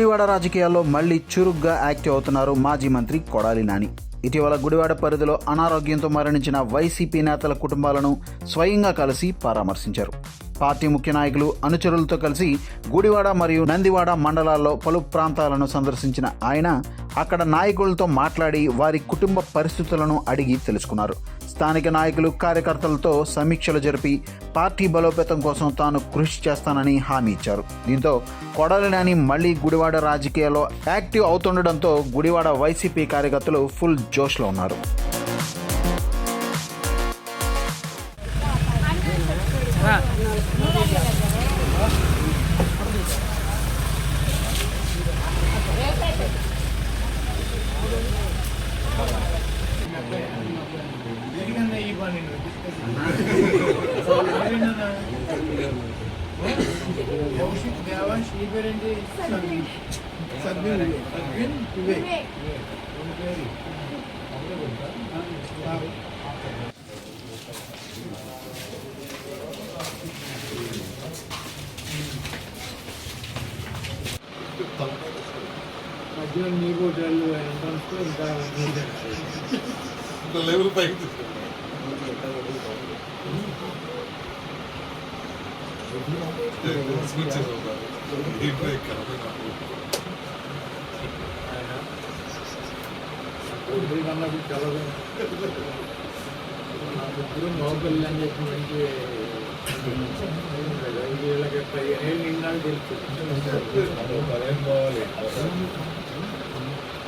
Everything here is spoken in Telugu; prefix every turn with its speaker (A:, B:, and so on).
A: గుడివాడ రాజకీయాల్లో మళ్లీ చురుగ్గా యాక్టివ్ అవుతున్నారు మాజీ మంత్రి కొడాలి నాని. ఇటీవల గుడివాడ పరిధిలో అనారోగ్యంతో మరణించిన వైసీపీ నేతల కుటుంబాలను స్వయంగా కలిసి పరామర్శించారు. పార్టీ ముఖ్య నాయకులు, అనుచరులతో కలిసి గుడివాడ మరియు నందివాడ మండలాల్లో పలు ప్రాంతాలను సందర్శించిన ఆయన అక్కడ నాయకులతో మాట్లాడి వారి కుటుంబ పరిస్థితులను అడిగి తెలుసుకున్నారు. స్థానిక నాయకులు, కార్యకర్తలతో సమీక్షలు జరిపి పార్టీ బలోపేతం కోసం తాను కృషి చేస్తానని హామీ ఇచ్చారు. దీంతో కొడాలి నాని మళ్లీ గుడివాడ రాజకీయాల్లో యాక్టివ్ అవుతుండడంతో గుడివాడ వైసీపీ కార్యకర్తలు ఫుల్ జోష్లో ఉన్నారు.
B: మధ్యలో నీకు ఇంకా
C: లెవెల్ పైకి
B: అన్నప్పుడు చల్లదు నా ముగ్గురు మగపిల్లలు అని చెప్పి మంచి 5 ఏళ్ళకి 15 ఏళ్ళు నిండా తెలుసు.